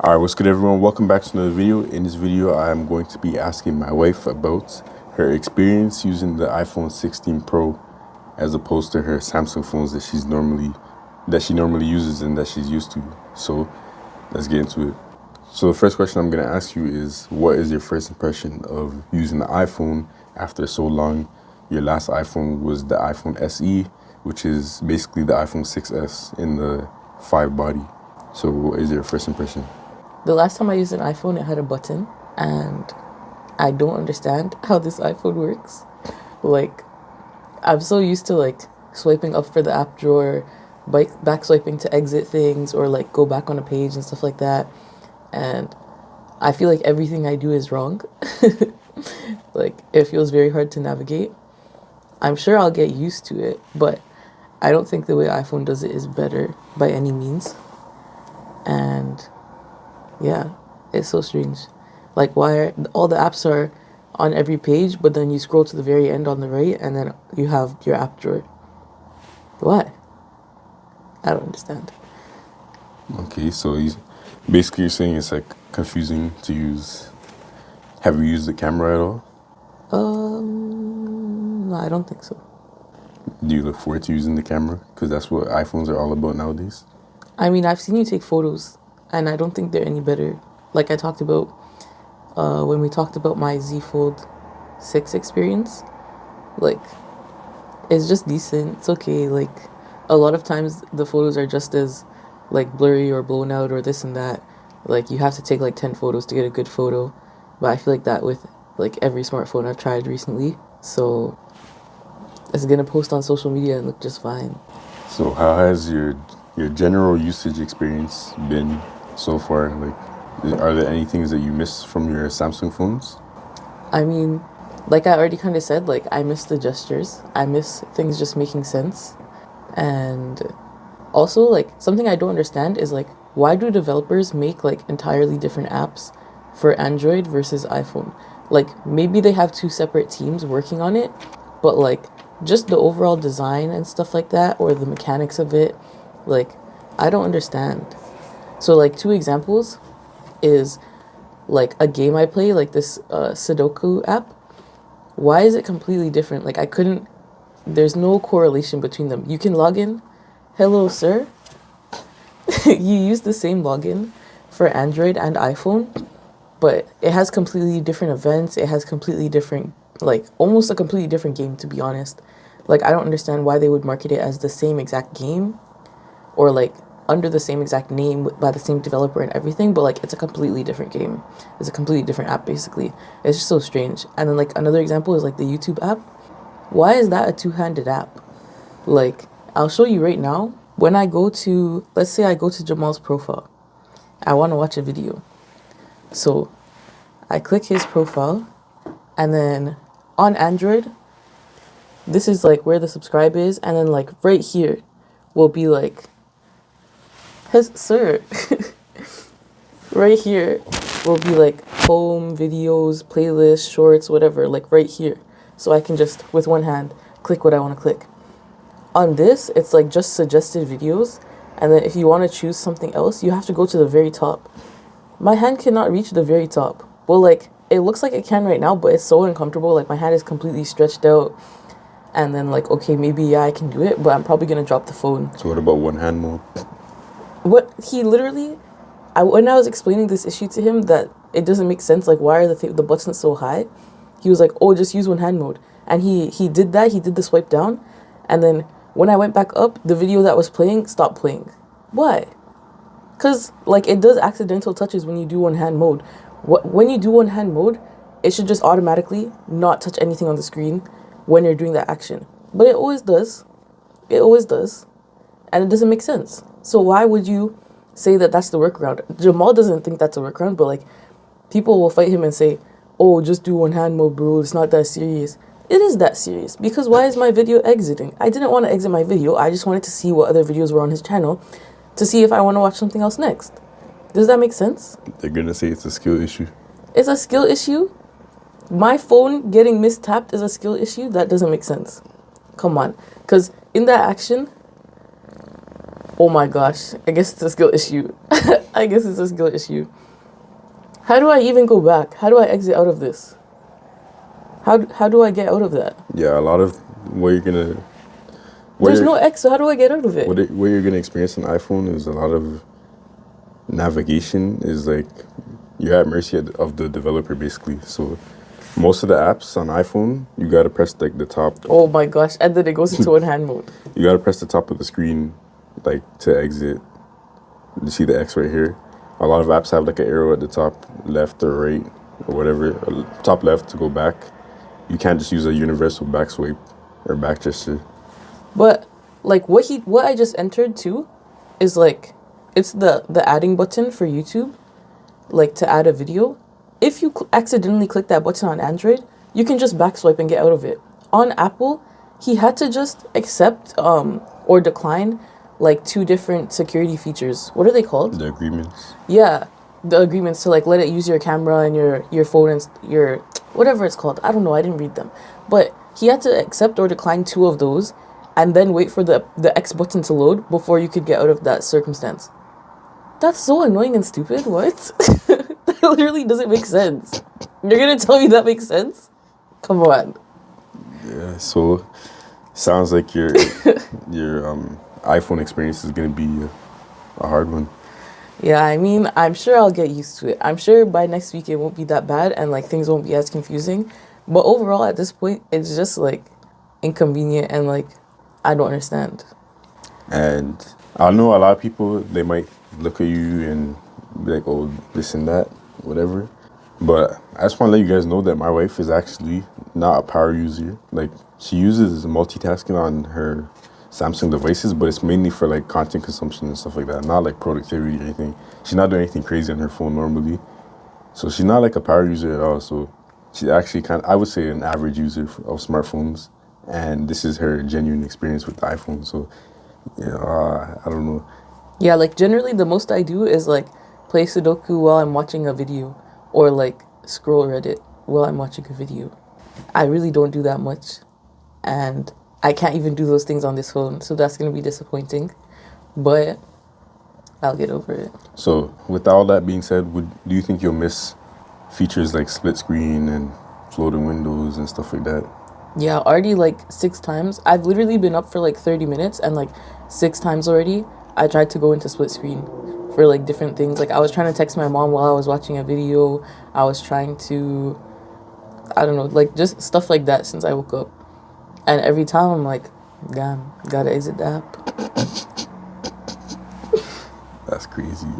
Alright, what's good everyone? Welcome back to another video. In this video, I'm going to be asking my wife about her experience using the iPhone 16 Pro as opposed to her Samsung phones that she normally uses and that she's used to. So let's get into it. So the first question I'm going to ask you is, what is your first impression of using the iPhone after so long? Your last iPhone was the iPhone SE, which is basically the iPhone 6S in the 5 body. So what is your first impression? The last time I used an iPhone, it had a button, and I don't understand how this iPhone works. Like, I'm so used to swiping up for the app drawer, back swiping to exit things, or go back on a page and stuff like that. And I feel like everything I do is wrong. It feels very hard to navigate. I'm sure I'll get used to it, but I don't think the way iPhone does it is better by any means. And yeah, it's so strange. Why all the apps are on every page, but then you scroll to the very end on the right, and then you have your app drawer. What? I don't understand. Okay, so you're saying it's confusing to use. Have you used the camera at all? No, I don't think so. Do you look forward to using the camera? Because that's what iPhones are all about nowadays. I mean, I've seen you take photos, and I don't think they're any better. Like I talked about when we talked about my Z Fold 6 experience. It's just decent. It's okay. A lot of times the photos are just as blurry or blown out or this and that. You have to take 10 photos to get a good photo. But I feel like that with every smartphone I've tried recently. So it's gonna post on social media and look just fine. So how has your general usage experience been so far? Are there any things that you miss from your Samsung phones? I mean, I already kind of said, I miss the gestures. I miss things just making sense. And also, something I don't understand is, why do developers make, entirely different apps for Android versus iPhone? Maybe they have two separate teams working on it, but, just the overall design and stuff like that, or the mechanics of it, I don't understand. So, two examples is, a game I play, this Sudoku app. Why is it completely different? There's no correlation between them. You can log in, hello, sir. You use the same login for Android and iPhone, but it has completely different events. It has completely different, almost a completely different game, to be honest. I don't understand why they would market it as the same exact game, or under the same exact name by the same developer and everything, but it's a completely different game. It's a completely different app, basically. It's just so strange. And then another example is the YouTube app. Why is that a two-handed app? I'll show you right now. When I go to, let's say I go to Jamal's profile, I want to watch a video. So I click his profile, and then on Android, this is where the subscribe is, and then right here will be sir. Right here will be home, videos, playlists, shorts, whatever, right here. So I can just, with one hand, click what I want to click. On this, it's just suggested videos. And then if you want to choose something else, you have to go to the very top. My hand cannot reach the very top. Well, it looks like it can right now, but it's so uncomfortable. My hand is completely stretched out. And then okay, maybe, yeah, I can do it, but I'm probably going to drop the phone. So what about one hand mode? What he literally, when I was explaining this issue to him, that it doesn't make sense, why are the buttons so high? He was like, oh, just use one hand mode. And he did that, he did the swipe down, and then when I went back up, the video that was playing stopped playing. Why? Because, it does accidental touches when you do one hand mode. When you do one hand mode, it should just automatically not touch anything on the screen when you're doing that action. But it always does. It always does. And it doesn't make sense. So why would you say that that's the workaround? Jamal doesn't think that's a workaround, but people will fight him and say, oh, just do one hand mode, bro. It's not that serious. It is that serious, because why is my video exiting? I didn't want to exit my video. I just wanted to see what other videos were on his channel to see if I want to watch something else next. Does that make sense? They're going to say it's a skill issue. It's a skill issue? My phone getting mistapped is a skill issue? That doesn't make sense. Come on. Because in that action, Oh my gosh. I guess it's a skill issue. I guess it's a skill issue. How do I even go back? How do I exit out of this? How do I get out of that? Yeah, a lot of what you're gonna There's no X, so how do I get out of it? what you're gonna experience on iPhone is a lot of navigation is like you're at mercy of the developer basically. So most of the apps on iPhone, you gotta press like the top. Oh my gosh, and then it goes into one hand mode. You gotta press the top of the screen, like to exit. You see the X right here. A lot of apps have like an arrow at the top left or right or whatever. Top left to go back. You can't just use a universal back swipe or back gesture. But like what I just entered too is like it's the adding button for YouTube, like to add a video. If you accidentally click that button on Android, you can just backswipe and get out of it. On Apple, he had to just accept or decline like 2 different security features. What are they called? The agreements. Yeah, the agreements to like let it use your camera and your phone and your whatever it's called. I don't know. I didn't read them, but he had to accept or decline 2 of those, and then wait for the X button to load before you could get out of that circumstance. That's so annoying and stupid. What? That literally doesn't make sense. You're gonna tell me that makes sense? Come on. Yeah. So sounds like your iPhone experience is gonna be a hard one. Yeah, I mean, I'm sure I'll get used to it. I'm sure by next week it won't be that bad and like things won't be as confusing. But overall, at this point, it's just like inconvenient and like I don't understand. And I know a lot of people, they might look at you and be like, oh, this and that, whatever. But I just want to let you guys know that my wife is actually not a power user. Like, she uses multitasking on her Samsung devices, but it's mainly for like content consumption and stuff like that, not like productivity or anything. She's not doing anything crazy on her phone normally. So she's not like a power user at all. So she's actually I would say, an average user of smartphones. And this is her genuine experience with the iPhone. So, I don't know. Yeah, like generally the most I do is like play Sudoku while I'm watching a video or like scroll Reddit while I'm watching a video. I really don't do that much. And I can't even do those things on this phone, so that's going to be disappointing. But I'll get over it. So, with all that being said, do you think you'll miss features like split screen and floating windows and stuff like that? Yeah, already like 6 times. I've literally been up for like 30 minutes and like 6 times already I tried to go into split screen for like different things. Like I was trying to text my mom while I was watching a video. I was trying to, I don't know, like just stuff like that since I woke up. And every time I'm like, damn, gotta exit the app. That's crazy.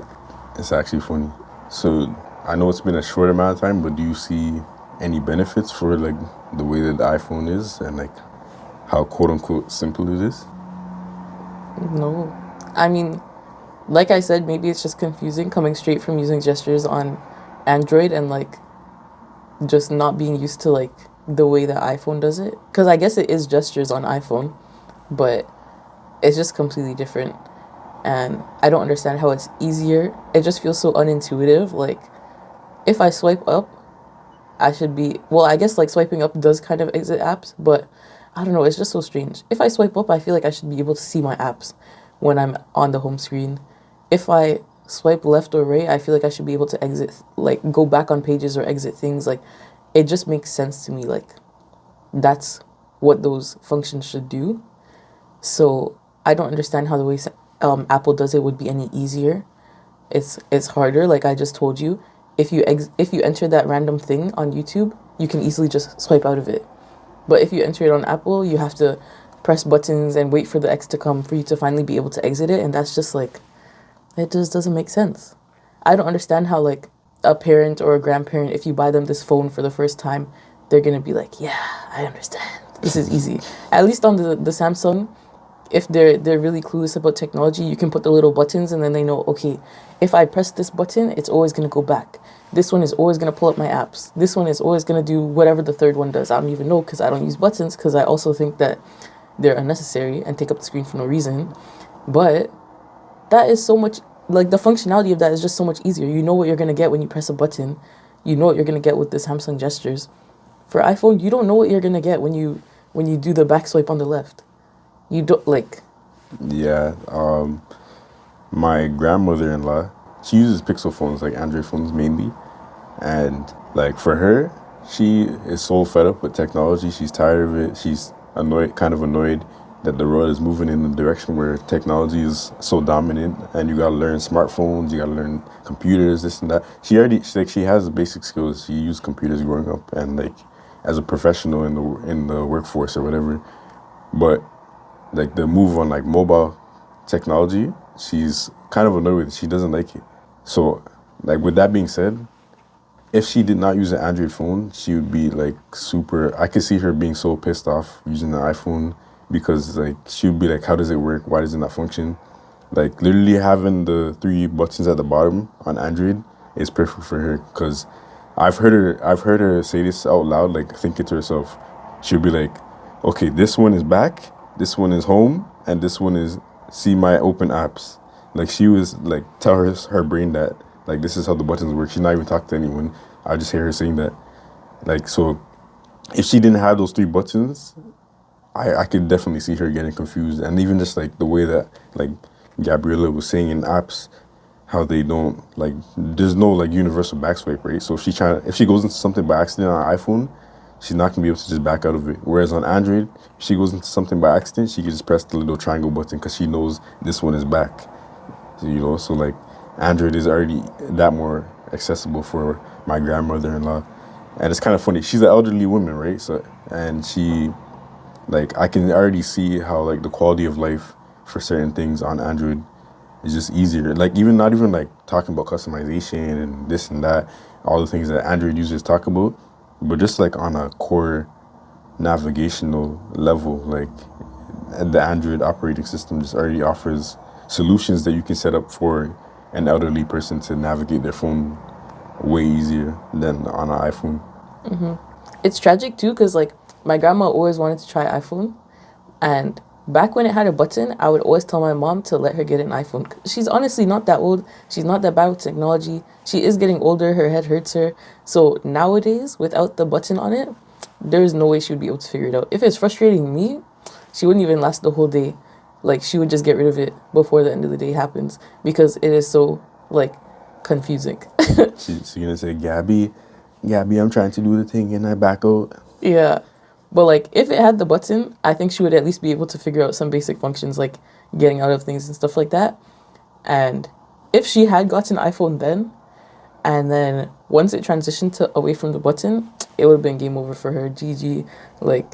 It's actually funny. So I know it's been a short amount of time, but do you see any benefits for like the way that the iPhone is and like how quote unquote simple it is? No. I mean, like I said, maybe it's just confusing coming straight from using gestures on Android and like just not being used to like the way that iPhone does it. Because I guess it is gestures on iPhone, but it's just completely different. And I don't understand how it's easier. It just feels so unintuitive. Like, if I swipe up, I should be... Well, I guess, like, swiping up does kind of exit apps, but I don't know. It's just so strange. If I swipe up, I feel like I should be able to see my apps when I'm on the home screen. If I swipe left or right, I feel like I should be able to exit, like, go back on pages or exit things. Like, it just makes sense to me. Like, that's what those functions should do. So, I don't understand how the way... Apple does it would be any easier. It's harder, like I just told you. If you enter that random thing on YouTube, you can easily just swipe out of it. But if you enter it on Apple, you have to press buttons and wait for the X to come for you to finally be able to exit it, and that's just like, it just doesn't make sense. I don't understand how like a parent or a grandparent, if you buy them this phone for the first time, they're gonna be like, yeah, I understand. This is easy. At least on the Samsung, if they're really clueless about technology, you can put the little buttons and then they know, okay, if I press this button, it's always going to go back. This one is always going to pull up my apps. This one is always going to do whatever the third one does. I don't even know because I don't use buttons because I also think that they're unnecessary and take up the screen for no reason. But that is so much, like the functionality of that is just so much easier. You know what you're going to get when you press a button. You know what you're going to get with the Samsung gestures. For iPhone, you don't know what you're going to get when you do the back swipe on the left. You don't like... Yeah. my grandmother-in-law, she uses Pixel phones, like Android phones mainly. And like for her, she is so fed up with technology. She's tired of it. She's kind of annoyed that the world is moving in the direction where technology is so dominant, and you gotta learn smartphones, you gotta learn computers, this and that. She has the basic skills. She used computers growing up, and like as a professional in the workforce or whatever. But like the move on like mobile technology, she's kind of annoyed with it. She doesn't like it. So like with that being said, if she did not use an Android phone, she would be like super. I could see her being so pissed off using the iPhone because like she would be like, "How does it work? Why does it not function?" Like literally having the three buttons at the bottom on Android is perfect for her because I've heard her say this out loud, like thinking to herself. She'll be like, "Okay, this one is back, this one is home, and this one is see my open apps." Like she was like tell her brain that like this is how the buttons work. She's not even talking to anyone. I just hear her saying that. Like so, if she didn't have those three buttons, I could definitely see her getting confused. And even just like the way that like Gabriella was saying in apps, how they don't like there's no like universal backswipe, right? So if she goes into something by accident on an iPhone, she's not gonna be able to just back out of it. Whereas on Android, if she goes into something by accident, she can just press the little triangle button because she knows this one is back. So, so like Android is already that more accessible for my grandmother-in-law. And it's kind of funny. She's an elderly woman, right? So, and she, like, I can already see how, like, the quality of life for certain things on Android is just easier. Like, not even, like, talking about customization and this and that, all the things that Android users talk about, but just, like, on a core navigational level, like, the Android operating system just already offers solutions that you can set up for an elderly person to navigate their phone way easier than on an iPhone. It's tragic too because like my grandma always wanted to try iPhone, and back when it had a button, I would always tell my mom to let her get an iPhone. She's honestly not that old. She's not that bad with technology. She is getting older. Her head hurts her. So nowadays, without the button on it, there's no way she would be able to figure it out. If it's frustrating me, she wouldn't even last the whole day. Like she would just get rid of it before the end of the day happens because it is so like confusing. She's gonna say, Gabby, I'm trying to do the thing and I back out. Yeah. But like if it had the button, I think she would at least be able to figure out some basic functions like getting out of things and stuff like that. And if she had gotten an iPhone then, and then once it transitioned to away from the button, it would have been game over for her. GG. Like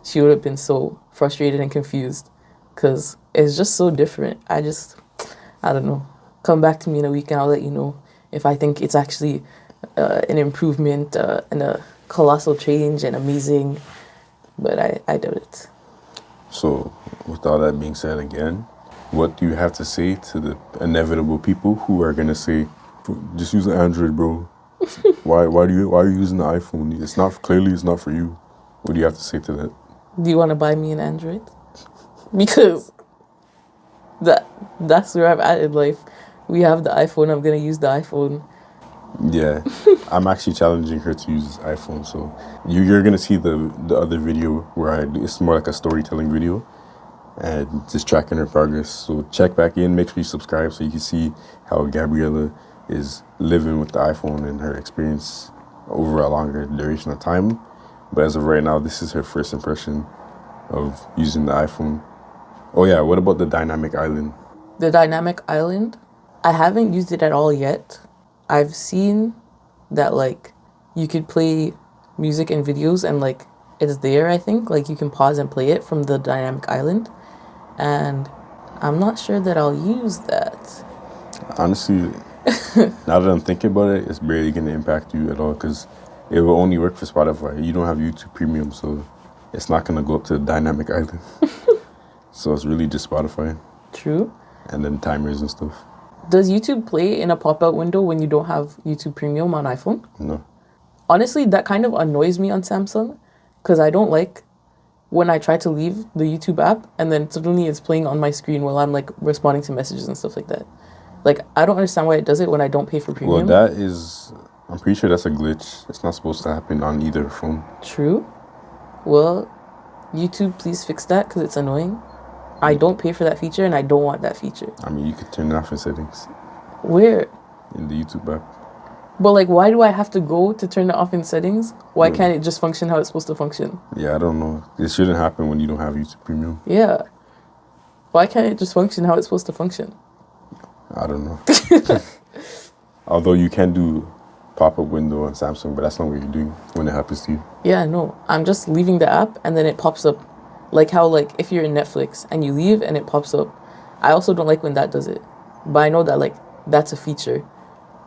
she would have been so frustrated and confused because it's just so different. I don't know. Come back to me in a week and I'll let you know if I think it's actually an improvement and a colossal change and amazing. But I doubt it. So, with all that being said again, what do you have to say to the inevitable people who are gonna say, just use an Android, bro? Why are you using the iPhone? It's not for you. What do you have to say to that? Do you want to buy me an Android? Because that's where I'm at in life. We have the iPhone. I'm gonna use the iPhone. Yeah, I'm actually challenging her to use iPhone. So you're gonna see the other video where it's more like a storytelling video and just tracking her progress. So check back in. Make sure you subscribe so you can see how Gabriella is living with the iPhone and her experience over a longer duration of time. But as of right now, this is her first impression of using the iPhone. Oh yeah, what about the dynamic island? The dynamic island, I haven't used it at all yet. I've seen that like you could play music and videos and like it's there, I think. Like you can pause and play it from the dynamic island. And I'm not sure that I'll use that. Honestly, now that I'm thinking about it, it's barely going to impact you at all because it will only work for Spotify. You don't have YouTube Premium, so it's not going to go up to the dynamic island. So it's really just Spotify. True. And then timers and stuff. Does YouTube play in a pop-out window when you don't have YouTube Premium on iPhone? No. Honestly, that kind of annoys me on Samsung because I don't like when I try to leave the YouTube app and then suddenly it's playing on my screen while I'm like responding to messages and stuff like that. Like, I don't understand why it does it when I don't pay for premium. Well, I'm pretty sure that's a glitch. It's not supposed to happen on either phone. True. Well, YouTube, please fix that because it's annoying. I don't pay for that feature, and I don't want that feature. I mean, you could turn it off in settings Where? in the YouTube app. But like, why do I have to go to turn it off in settings? Why can't it just function how it's supposed to function? Yeah, I don't know. It shouldn't happen when you don't have YouTube Premium. Yeah. Why can't it just function how it's supposed to function? I don't know. Although you can do pop-up window on Samsung, but that's not what you're doing when it happens to you. Yeah, no. I'm just leaving the app and then it pops up. Like how, like, if you're in Netflix and you leave and it pops up. I also don't like when that does it. But I know that, like, that's a feature.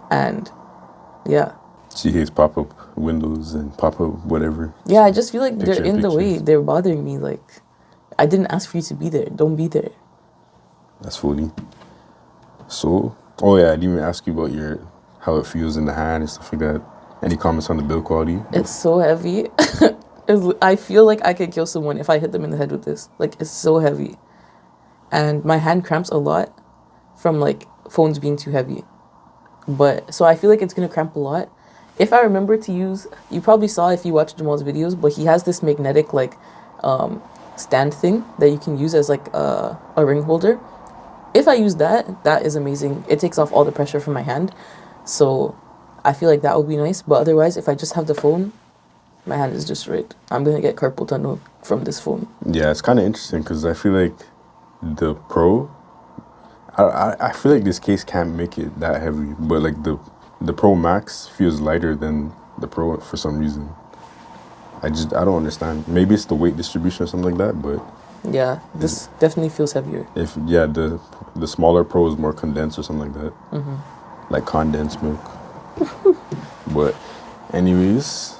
And, yeah. She hates pop-up windows and pop-up whatever. Yeah, I just feel like they're Picture in the way. pictures. They're bothering me. Like, I didn't ask for you to be there. Don't be there. That's funny. So, oh yeah, I didn't even ask you about how it feels in the hand and stuff like that. Any comments on the build quality? It's so heavy. I feel like I could kill someone if I hit them in the head with this. Like, it's so heavy. And my hand cramps a lot from, like, phones being too heavy. But, so I feel like it's going to cramp a lot. If I remember to use, you probably saw if you watched Jamal's videos, but he has this magnetic, like, stand thing that you can use as, like, a ring holder. If I use that, that is amazing. It takes off all the pressure from my hand. So I feel like that would be nice. But otherwise, if I just have the phone, my hand is destroyed. I'm going to get carpal tunnel from this phone. Yeah, it's kind of interesting because I feel like the Pro, I feel like this case can't make it that heavy, but like the Pro Max feels lighter than the Pro for some reason. I don't understand. Maybe it's the weight distribution or something like that, but Yeah, this definitely feels heavier. if the smaller Pro is more condensed or something like that, like condensed milk. But anyways,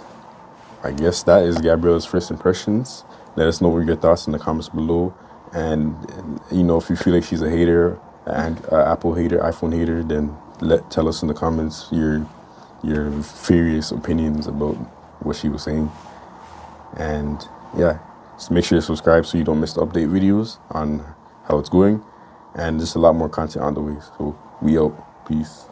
I guess that is Gabrielle's first impressions. Let us know what your thoughts in the comments below. And you know, if you feel like she's a hater, and Apple hater, iPhone hater, then tell us in the comments your furious opinions about what she was saying. And yeah, just make sure to subscribe so you don't miss the update videos on how it's going. And just a lot more content on the way. So we out. Peace.